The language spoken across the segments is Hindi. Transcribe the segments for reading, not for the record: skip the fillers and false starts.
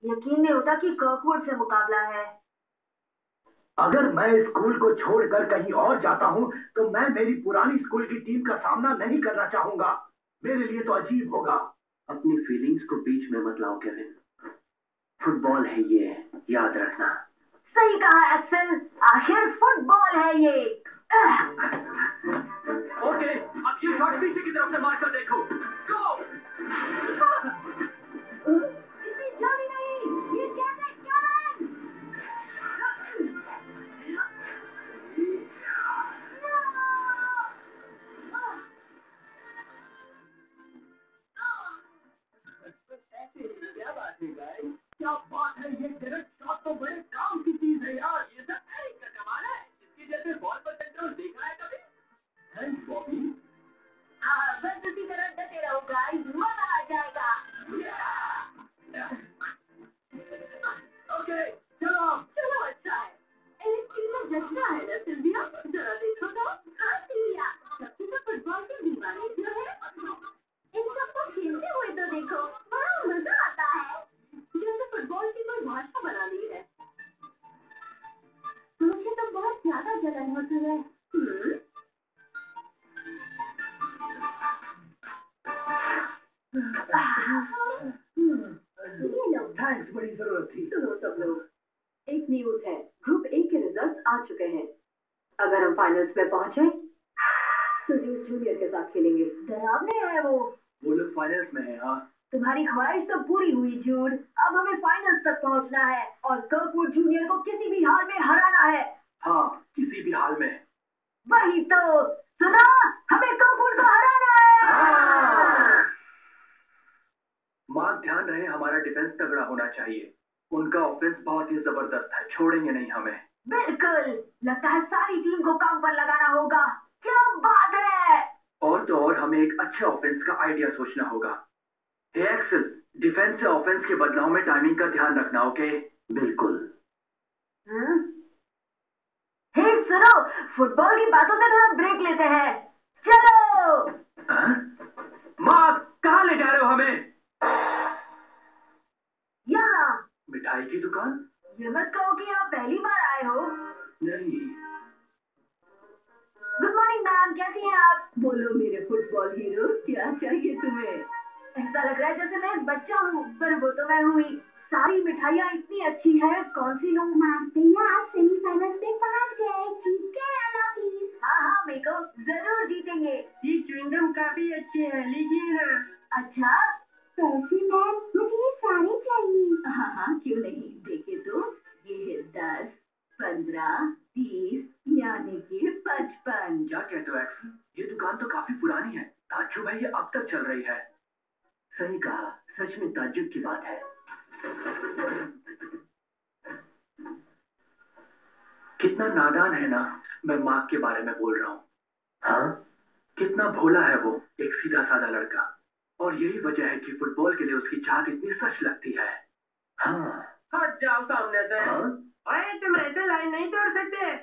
यकीन नहीं होता कि कर्कवुड से मुकाबला है। अगर मैं स्कूल को छोड़कर कहीं और जाता हूँ तो मैं मेरी पुरानी स्कूल की टीम का सामना नहीं करना चाहूंगा। मेरे लिए तो अजीब होगा। अपनी फीलिंग्स को बीच में मत लाओ केविन। फुटबॉल है ये, याद रखना। सही कहा एक्सेल, आखिर फुटबॉल है ये। ओके, अब ये शॉट पीछे की तरफ से मार कर देखो। गो! इतनी जल्दी नहीं, ये कैसे केविन? क्या बात है गाइस? क्या बात है, ये डायरेक्ट शॉट तो बड़े काम की चीज है यार। ये सब एरिक का कमाल है। इसके जैसे बॉल पर कंट्रोल देखा है कभी? थैंक्स बॉबी। बस उसी तरह डटे रहो गाइस, मजा आ जाएगा। ओके, चलो। चलो अच्छा है। इलेक्ट्रिक में जचना है ना सिल्विया? जरा देखो तो। हाँ सिल्विया, सबसे तो फुटबॉल के दीवाने जो है। इन सबको खेलते हुए तो देखो, बड़ा मजा आता है। जैसे फुटबॉल की कोई भाषा बना ली है। मुझे तो बहुत ज्यादा जलन होती है। ये लो। थैंक्स, बड़ी जरूरत थी। सुनो सब लोग, एक न्यूज है। ग्रुप ए के रिजल्ट्स आ चुके हैं। अगर हम फाइनल्स में पहुंचे तो ड्यूस जूनियर के साथ खेलेंगे। डरावने है वो। वो लोग फाइनल्स में हैं, हाँ। तुम्हारी ख्वाहिश तो पूरी हुई जूड। अब हमें फाइनल्स तक पहुंचना है और कर्कवुड जूनियर को किसी भी हाल में हराना है। हाँ, किसी भी हाल में। वही तो, सुना, हमें कर्कवुड को हराना है। हाँ! माँ, ध्यान रहे, हमारा डिफेंस तगड़ा होना चाहिए। उनका ऑफेंस बहुत ही जबरदस्त है, छोड़ेंगे नहीं हमें। बिल्कुल, लगता है सारी टीम को काम पर लगाना होगा। क्या बात है। और तो और हमें एक अच्छे ऑफेंस का आइडिया सोचना होगा। हे एक्सेल, डिफेंस से ऑफेंस के बदलाव में टाइमिंग का ध्यान रखना, ओके? बिल्कुल। हे सुनो, फुटबॉल की बातों से थोड़ा ब्रेक लेते हैं। चलो। माँ, कहाँ ले जा रहे हो हमें? यहाँ। मिठाई की दुकान? ये मत कहो कि आप पहली बार आए हो। नहीं। गुड मॉर्निंग मैम, कैसी हैं आप? बोलो मेरे फुटबॉल हीरो, क्या चाहिए तुम्हें? ऐसा लग रहा है जैसे मैं एक बच्चा हूँ, पर वो तो मैं हुई। सारी मिठाइयाँ इतनी अच्छी है, कौन सी लूँ? मैम भैया आप सेमीफाइनल में पहुँच गए, जीत गए ना प्लीज। हाँ हाँ मेरे को जरूर जीतेंगे। ये च्युइंगम काफी अच्छे हैं, लीजिए ना। अच्छा, पैसे मैम मुझे ये सारे चाहिए। हाँ हाँ क्यों नहीं, देखे तो ये है 10, 15, 30 यानी कि 55। क्या कहते हो एक्सेल? ये दुकान तो काफी पुरानी है। ताज्जुब है, ये अब तक चल रही है। सही कहा, सच में ताज्जुब की बात है। कितना नादान है ना। मैं मार्क के बारे में बोल रहा हूँ। हाँ, कितना भोला है वो, एक सीधा साधा लड़का। और यही वजह है कि फुटबॉल के लिए उसकी चाहत इतनी सच लगती है। हाँ। हट जाओ सामने से। हाँ? अरे तुम ऐसे लाइन नहीं तोड़ सकते।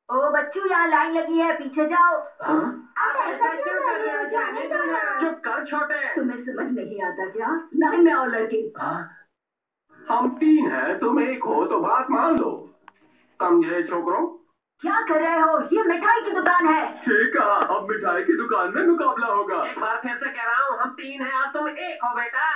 ओ बच्चू, यहाँ लाइन लगी है, पीछे जाओ। हाँ? आप ऐसा क्यों कर रहे हो? जाने दो ना। चुप कर छोटे। तुम्हें समझ नहीं आता क्या? लाइन में आओ लड़के। हाँ? हम 3 हैं, तुम 1 हो, तो बात मान लो। समझे छोकरों? क्या कर रहे हो? ये मिठाई की दुकान है। ठीक है, अब मिठाई की दुकान में मुकाबला होगा। एक बार फिर से कह रहा हूँ, हम 3 हैं और तुम 1 हो बेटा।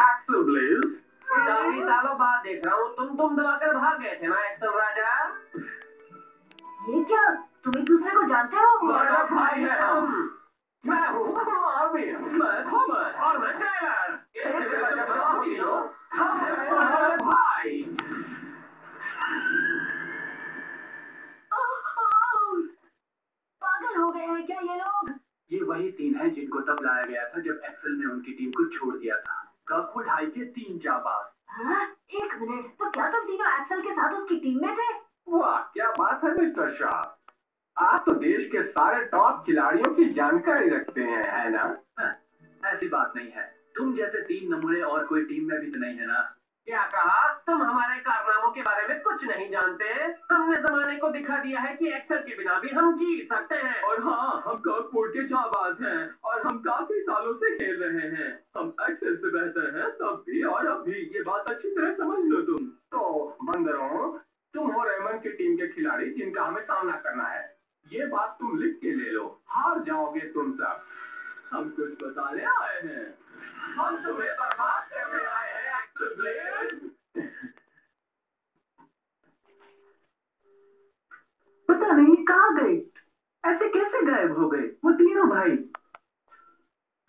Excel please. काफी सालों बाद देख रहा हूँ, तुम दबाकर भाग गए थे ना एक्सेल राजा। ये क्या, तुम एक दूसरे को जानते हो? बड़ा भाई है हम। मैं हूँ मार्विन, मैं थॉमस और मैं टेलर। भाई। पागल हो गए हैं क्या ये लोग? ये वही 3 हैं जिनको तब लाया गया था जब एक्सेल ने उनकी टीम को छोड़ दिया था। कर्कवुड हाई के 3 जाबाज। हाँ? एक मिनट, तो क्या तुम तीनों एक्सेल के साथ उसकी टीम में थे? वाह, क्या बात है मिस्टर शाह। आप तो देश के सारे टॉप खिलाड़ियों की जानकारी रखते हैं, है ना? ऐसी बात नहीं है। तुम जैसे 3 नमूने और कोई टीम में भी तो नहीं है ना। क्या कहा? तुम हमारे कारनामों के बारे में कुछ नहीं जानते। हमने जमाने जमाने को दिखा दिया है कि एक्सेल के बिना भी हम जीत सकते हैं। और हाँ, हम कॉर्कबोर्ड के जाबाज हैं और हम काफी सालों से खेल रहे हैं। हम एक्सेल से बेहतर हैं तब भी और अब भी। ये बात अच्छी तरह समझ लो तुम। तो बंदरों, तुम हो रेमन की टीम के खिलाड़ी जिनका हमें सामना करना है। ये बात तुम लिख के ले लो, हार जाओगे तुम सब। हम कुछ बताने आए हैं। हम तुम्हें बर्बाद करने आए हैं एक्सेल ब्लेड। पता नहीं कहाँ गए, ऐसे कैसे गायब हो गए वो तीनों भाई।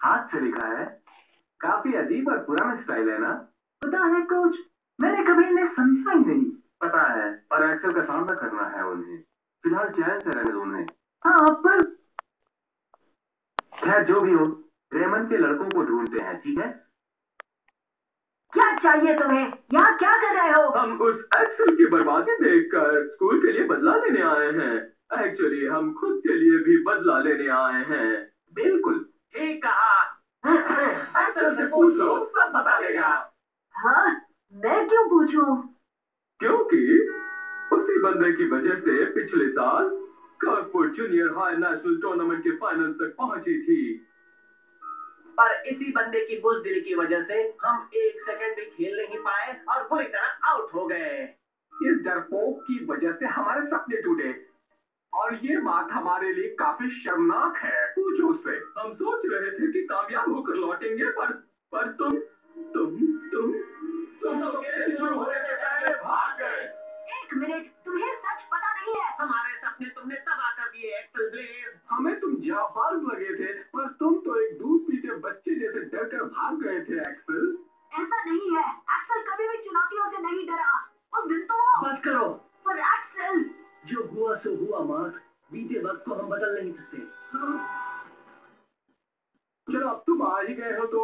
हाथ से लिखा है, काफी अजीब और पुराना स्टाइल है ना। पता है कोच, मैंने कभी इन्हें समझा ही नहीं। पता है, पर एक्सेल का सामना करना है उन्हें। फिलहाल चैन से रहने दो उन्हें। हाँ, पर खैर जो भी हो, रेमन के लड़कों को ढूंढते हैं, ठीक है? क्या चाहिए तुम्हें? यहाँ क्या कर रहे हो? हम उस एक्सेल की बर्बादी देखकर स्कूल के लिए बदला लेने आए हैं। एक्चुअली हम खुद के लिए भी बदला लेने आए हैं। बिल्कुल ठीक कहा। एक्सेल से पूछ लो, सब बता देगा। हाँ, मैं क्यों पूछूं? क्योंकि उसी बंदे की वजह से पिछले साल corkboard junior high national tournament के फाइनल तक पहुंची थी। पर इसी बंदे की बुज़दिली की वजह से हम एक सेकंड भी खेल नहीं पाए और बुरी तरह आउट हो गए। इस डरपोक की वजह से हमारे सपने टूटे और ये बात हमारे लिए काफी शर्मनाक है। पूछो उससे। हम सोच रहे थे कि कामयाब होकर लौटेंगे, पर तुम तो खेल शुरू होने से पहले भाग गए। एक मिनट, तुम्हें सच पता नहीं है। हमारे सपने तुमने तबाह कर दिए एक्सेल ब्लेड। हमें तुम जाबाज लगे थे, पर तुम तो एक दूध पीते बच्चे जैसे डरकर भाग गए थे एक्सेल। ऐसा नहीं है, एक्सेल कभी भी चुनौतियों से नहीं डरा। उस दिन तो बस करो। पर एक्सेल, जो हुआ सो हुआ मार्क, बीते वक्त को हम बदल नहीं सकते। चलो अब तुम आ ही गए हो तो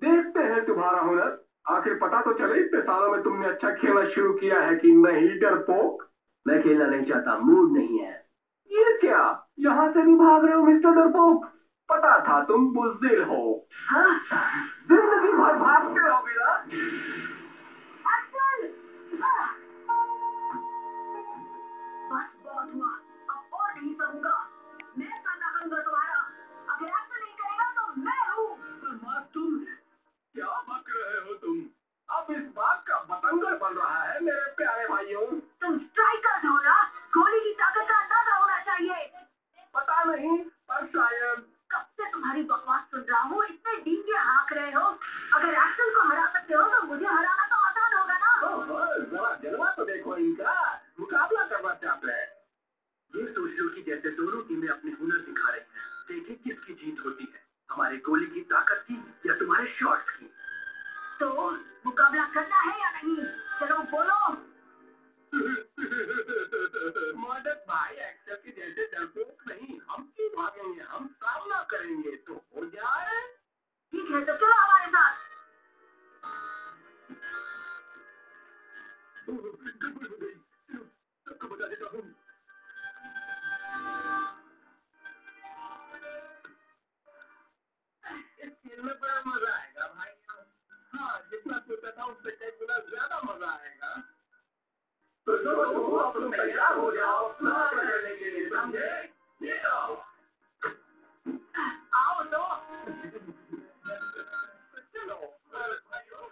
देखते हैं तुम्हारा हुनर। आखिर पता तो चले इतने सालों में तुमने अच्छा खेलना शुरू किया है कि नहीं डरपोक। मैं खेलना नहीं चाहता, मूड नहीं है। ये क्या, यहाँ से भी भाग रहे हो मिस्टर डरपोक? पता था तुम बुज़दिल हो। हाँ, जिंदगी भर भागते रहोगे ना। एक्सेल! बस बहुत हुआ, अब और नहीं सहूंगा। मैं सामना करूंगा तुम्हारा। अगर एक्सेल नहीं करेगा तो मैं हूँ। पर मार्क, तुम क्या बक रहे हो तुम? अब इस बात का बतंगड़ बन रहा है मेरे प्यारे भाइयों। तुम स्ट्राइकर हो ना? गोली की ताकत का अंदाजा होना चाहिए। पता नहीं, पर शायद। कब से तुम्हारी बकवास सुन रहा हूँ, इतने डींगे हाँक रहे हो। अगर एक्सेल को हरा सकते हो तो मुझे हराना तो आसान होगा ना। जरा जलवा तो देखो इनका। मुकाबला करना चाहते हैं। ये सोच लो कि जैसे दोनों टीमें अपने हुनर दिखा रही हैं। देखें किसकी जीत होती है, हमारे गोली की ताकत की या तुम्हारे शॉट्स की। तो मुकाबला करना है या नहीं? चलो बोलो। मदद भाई, एक्सेल के जैसे डरपोक नहीं, हम क्यों भागेंगे? हम सामना करेंगे तो हो जाए। ठीक है, तो चलो हमारे साथ। गड़बड़ हो गई, सबको बता देता हूँ। इस खेल में बड़ा मजा आएगा भाई। हाँ, जितना सोचा था उससे कई गुना ज्यादा मजा आएगा। तो अब तुम तैयार हो जाओ मुकाबला करने के लिए, समझे? ये आओ। आओ तो। चलो भाइयों।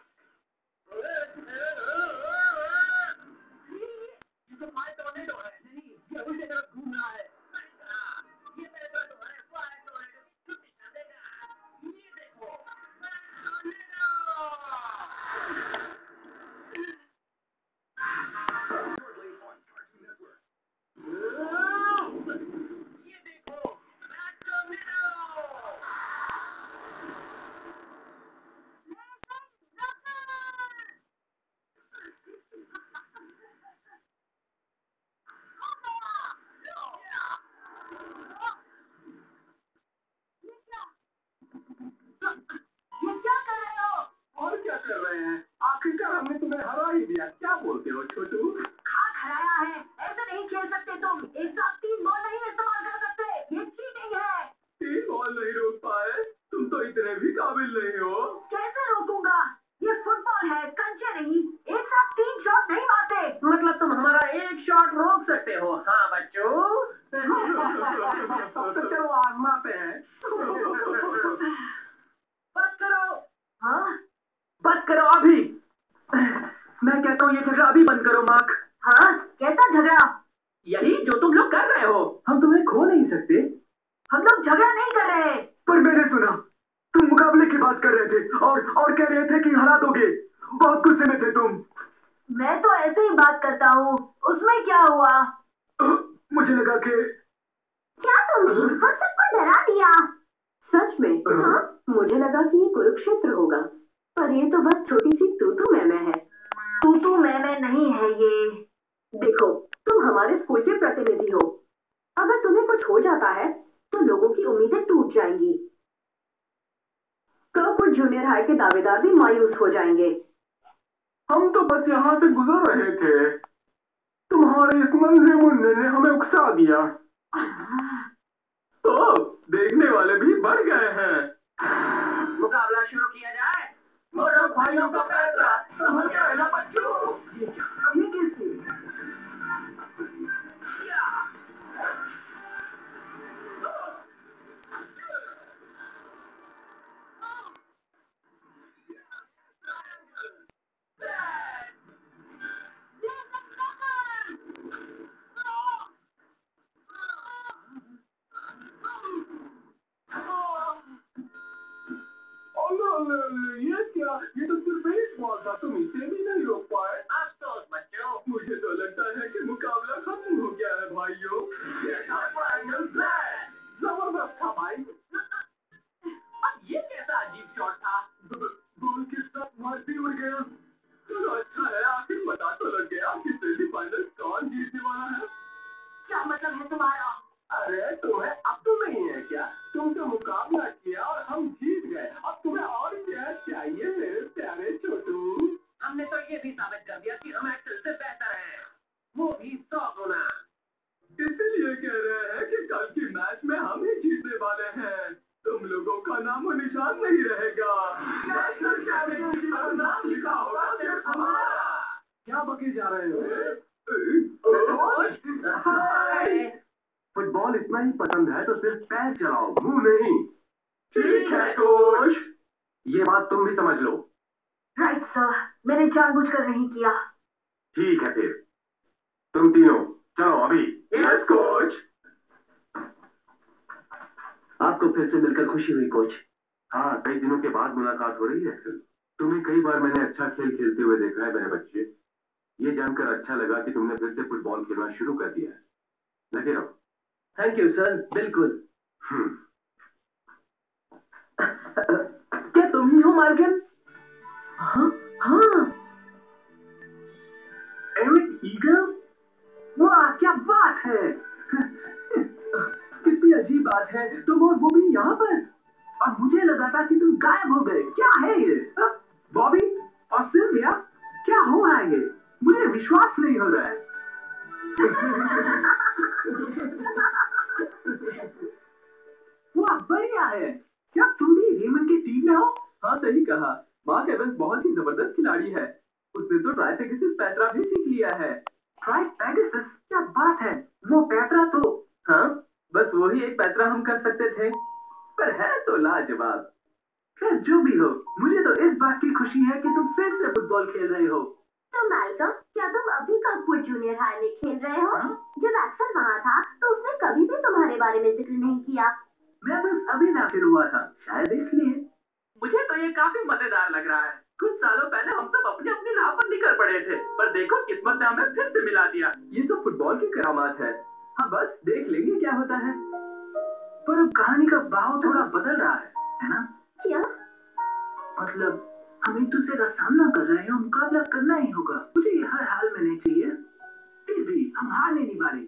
ये तो माय टोर्नेडो है। नहीं, ये उल्टे तरफ घूम रहा है। ये मेरे तरफ तुम्हारे फायर टोर्नेडो की छुट्टी कर देगा। ये देखो, टोर्नेडो। ये देखो, शॉट रोक सकते हो। हाँ बच्चों। तो चलो आजमाते हैं। बस करो। हाँ बस करो अभी। मैं कहता हूँ ये झगड़ा अभी बंद करो मार्क। हाँ, कैसा झगड़ा? यही जो तुम लोग कर रहे हो। हम तुम्हें खो नहीं सकते। हम लोग झगड़ा नहीं कर रहे। पर मैंने सुना तुम मुकाबले की बात कर रहे थे और कह रहे थे कि हरा दोगे। बहुत गुस्से में थे तुम। मैं तो ऐसे ही बात करता हूँ, उसमें क्या हुआ? मुझे लगा कि क्या तुमने हम सबको डरा दिया? सच में? हाँ, मुझे लगा कि ये कुरुक्षेत्र होगा, पर ये तो बस छोटी सी तूतू मैमे है। तूतू मैमे नहीं है ये। देखो, तुम हमारे स्कूल के प्रतिनिधि हो। अगर तुम्हें कुछ हो जाता है तो लोगों की उम्मीदें टूट जाएंगी। कर्ववुड जूनियर हाई के दावेदार भी मायूस हो जाएंगे। हम तो बस यहाँ से गुजर रहे थे। तुम्हारे इस नन्हे मुन्ने ने हमें उकसा दिया। तो देखने वाले भी बढ़ गए हैं। मुकाबला शुरू किया जाए। मोटा भाइयों का फैसला समझ गए ना बच्चों? ये कैसे? ये क्या? ये तो सिर्फ एक बॉल था, तुम इसे भी नहीं रोक पाए। अफसोस बच्चों। मुझे तो लगता है कि मुकाबला खत्म हो गया है भाइयों। ये था फाइनल प्ले। जबरदस्त था भाई। अब ये कैसा अजीब शॉट था? गोल के साथ मार भी उड़ गया। चलो अच्छा है, आखिर पता तो लग गया कि सेमीफाइनल कौन जीतने वाला है। क्या मतलब है तुम्हारा? अरे तुम्हें अब तो नहीं है क्या? तुमसे मुकाबला किया और हम जीत गए। अब तुम्हें और क्या चाहिए मेरे प्यारे छोटू? हमने तो ये भी साबित कर दिया कि हम एक्सेल से बेहतर हैं, वो भी 100 गुना। इसीलिए कह रहे हैं कि कल की मैच में हम ही जीतने वाले हैं। तुम लोगों का नामो निशान नहीं रहेगा। नेशनल चैंपियनशिप पर नाम लिखा होगा सिर्फ हमारा। क्या बके जा रहे हो? फुटबॉल इतना ही पसंद है तो सिर्फ पैर चलाओ, मुंह नहीं। ठीक है कोच, ये बात तुम भी समझ लो। राइट सर, मैंने जानबूझकर नहीं किया। ठीक है फिर तुम तीनों चलो अभी। Yes coach. आपको फिर से मिलकर खुशी हुई कोच। हाँ, कई दिनों के बाद मुलाकात हो रही है। तुम्हें कई बार मैंने अच्छा खेल खेलते हुए देखा है मेरे बच्चे। ये जानकर अच्छा लगा कि तुमने फिर से फुटबॉल खेलना शुरू कर दिया है। लगे रहो। थैंक यू सर, बिल्कुल। क्या तुम ही हो मार्गन? हाँ हाँ, एरिक ईगल? वाह क्या बात है। कितनी अजीब बात है, तुम और वो भी यहाँ पर। और मुझे लगा था कि तुम गायब हो गए। क्या है ये? बॉबी और सिल्विया, क्या हो रहा है ये? मुझे विश्वास नहीं हो रहा है। वाह बढ़िया है। क्या तुम भी रेमंड की टीम में हो? हाँ सही कहा, मार्क एवंस बहुत ही जबरदस्त खिलाड़ी है। उसने तो ट्राइफेगिसिस पैत्रा भी सीख लिया है। ट्राइफेगिसिस? क्या बात है, वो पैत्रा तो। हाँ, बस वही एक पैत्रा हम कर सकते थे, पर है तो लाजवाब। खैर जो भी हो, मुझे तो इस बात की खुशी है कि तुम फिर से फुटबॉल खेल रहे हो। तो माइकल, क्या तुम अभी कर्ववुड जूनियर हाई में खेल रहे हो? जब एक्सेल वहाँ था तो उसने कभी भी तुम्हारे बारे में जिक्र नहीं किया। मैं बस अभी दाखिल हुआ था, शायद इसलिए। मुझे तो ये काफी मजेदार लग रहा है। कुछ सालों पहले हम सब अपनी अपनी राह पर निकल पड़े थे, पर देखो किस्मत ने हमें फिर से मिला दिया। ये तो फुटबॉल की करामात है। हाँ बस देख लेंगे क्या होता है। पर अब कहानी का बहाव थोड़ा बदल रहा है ना? क्या? मतलब हम एक दूसरे का सामना कर रहे हैं और मुकाबला करना ही होगा। मुझे ये हर हाल में नहीं चाहिए। फिर भी हम हार नहीं वाले।